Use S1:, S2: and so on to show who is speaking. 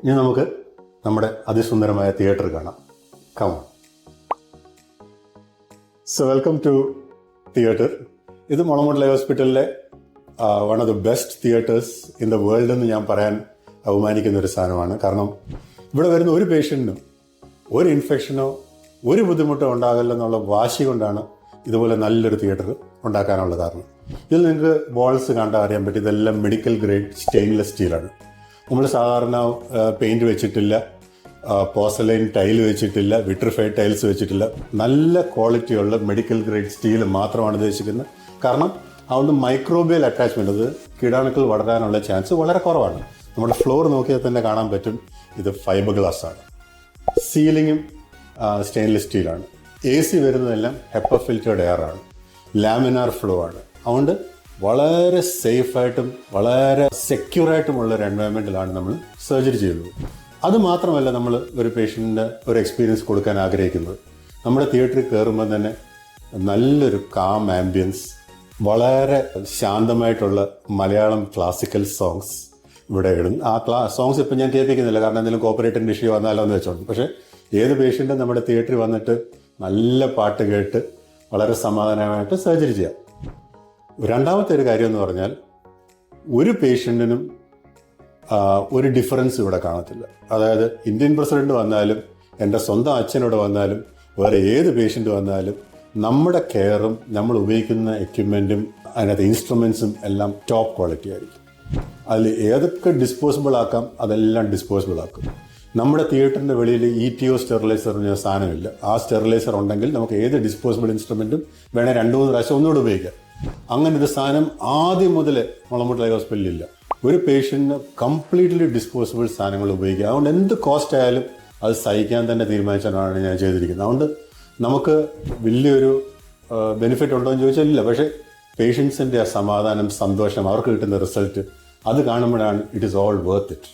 S1: ഇനി നമുക്ക് നമ്മുടെ അതിസുന്ദരമായ തിയേറ്റർ കാണാം. Come on. So welcome to theatre. ഇത് മുളമുണ്ട് ലൈവ് ഹോസ്പിറ്റലിലെ one of the best theatres in the world എന്ന് ഞാൻ പറയാൻ അഭിമാനിക്കുന്ന ഒരു സാധനമാണ്. കാരണം ഇവിടെ വരുന്ന ഒരു പേഷ്യൻറ്റിനും ഒരു ഇൻഫെക്ഷനോ ഒരു ബുദ്ധിമുട്ടോ ഉണ്ടാകില്ലെന്നുള്ള വാശി കൊണ്ടാണ് ഇതുപോലെ നല്ലൊരു തിയേറ്റർ ഉണ്ടാക്കാനുള്ള കാരണം. ഇതിൽ നിങ്ങൾക്ക് ബോൾസ് കണ്ടാൽ അറിയാൻ പറ്റും, ഇതെല്ലാം മെഡിക്കൽ ഗ്രേഡ് സ്റ്റെയിൻലെസ് സ്റ്റീലാണ്. നമ്മൾ സാധാരണ പെയിന്റ് വെച്ചിട്ടില്ല, പോസലൈൻ ടൈൽ വെച്ചിട്ടില്ല, വിട്രിഫൈഡ് ടൈൽസ് വെച്ചിട്ടില്ല. നല്ല ക്വാളിറ്റിയുള്ള മെഡിക്കൽ ഗ്രേഡ് സ്റ്റീൽ മാത്രമാണ് ഉദ്ദേശിക്കുന്നത്. കാരണം അതുകൊണ്ട് മൈക്രോബിയൽ അറ്റാച്ച്മെന്റ്, അത് കീടാണുക്കൾ വളരാനുള്ള ചാൻസ് വളരെ കുറവാണ്. നമ്മുടെ ഫ്ലോർ നോക്കിയാൽ തന്നെ കാണാൻ പറ്റും, ഇത് ഫൈബർ ഗ്ലാസ് ആണ്. സീലിങ്ങും സ്റ്റെയിൻലെസ് സ്റ്റീലാണ്. AC വരുന്നതെല്ലാം ഹെപ്പ ഫിൽറ്റേർഡ് എയർ ആണ്. ലാമിനാർ ഫ്ലോ ആണ്. അതുകൊണ്ട് വളരെ സേഫായിട്ടും വളരെ സെക്യൂറായിട്ടുമുള്ള ഒരു എൻവയോൺമെൻറ്റിലാണ് നമ്മൾ സർജറി ചെയ്യുന്നത്. അതുമാത്രമല്ല, നമ്മൾ ഒരു പേഷ്യൻറ്റിന് ഒരു എക്സ്പീരിയൻസ് കൊടുക്കാൻ ആഗ്രഹിക്കുന്നത്, നമ്മുടെ തിയേറ്ററിൽ കയറുമ്പോൾ തന്നെ നല്ലൊരു കാം ആംബിയൻസ്, വളരെ ശാന്തമായിട്ടുള്ള മലയാളം ക്ലാസിക്കൽ സോങ്സ് ഇവിടെ ഇടുന്നു. ആ സോങ്സ് ഇപ്പം ഞാൻ കേൾപ്പിക്കുന്നില്ല, കാരണം എന്തെങ്കിലും കോപ്പറേറ്ററിൻ്റെ ഇഷ്യൂ വന്നാലോ എന്ന് വെച്ചോണ്ട്. പക്ഷേ ഏത് പേഷ്യൻറ്റും നമ്മുടെ തിയേറ്ററിൽ വന്നിട്ട് നല്ല പാട്ട് കേട്ട് വളരെ സമാധാനമായിട്ട് സർജറി ചെയ്യാം. രണ്ടാമത്തെ ഒരു കാര്യം എന്ന് പറഞ്ഞാൽ, ഒരു പേഷ്യൻറ്റിനും ഒരു ഡിഫറൻസ് ഇവിടെ കാണത്തില്ല. അതായത് ഇന്ത്യൻ പ്രസിഡന്റ് വന്നാലും, എൻ്റെ സ്വന്തം അച്ഛനോട് വന്നാലും, വേറെ ഏത് പേഷ്യൻ്റ് വന്നാലും നമ്മുടെ കെയറും നമ്മൾ ഉപയോഗിക്കുന്ന എക്യുപ്മെൻറ്റും അതിനകത്ത് ഇൻസ്ട്രുമെൻസും എല്ലാം ടോപ്പ് ക്വാളിറ്റി ആയിരിക്കും. അതിൽ ഏതൊക്കെ ഡിസ്പോസിബിൾ ആക്കാം അതെല്ലാം ഡിസ്പോസിബിൾ ആക്കും. നമ്മുടെ തിയേറ്ററിൻ്റെ വെളിയിൽ ETO സ്റ്റെറിലൈസർ എന്ന സാധനമില്ല. ആ സ്റ്റെറിലൈസർ ഉണ്ടെങ്കിൽ നമുക്ക് ഏത് ഡിസ്പോസിബിൾ ഇൻസ്ട്രുമെൻറ്റും വേണേൽ 2-3 പ്രാവശ്യം ഒന്നുകൂടെ ഉപയോഗിക്കാം. അങ്ങനെ ഒരു സാധനം ആദ്യം മുതൽ മുളമുണ്ട് ലൈവ് ഹോസ്പിറ്റലിലില്ല. ഒരു പേഷ്യൻറ്റിന് കംപ്ലീറ്റ്ലി ഡിസ്പോസിബിൾ സാധനങ്ങൾ ഉപയോഗിക്കുക. അതുകൊണ്ട് എന്ത് കോസ്റ്റ് ആയാലും അത് സഹിക്കാൻ തന്നെ തീരുമാനിച്ചാണ് ഞാൻ ചെയ്തിരിക്കുന്നത്. അതുകൊണ്ട് നമുക്ക് വലിയൊരു ബെനിഫിറ്റ് ഉണ്ടോ എന്ന് ചോദിച്ചാൽ ഇല്ല. പക്ഷേ പേഷ്യൻസിൻ്റെ ആ സമാധാനം, സന്തോഷം, അവർക്ക് കിട്ടുന്ന റിസൾട്ട്, അത് കാണുമ്പോഴാണ് it is all worth it.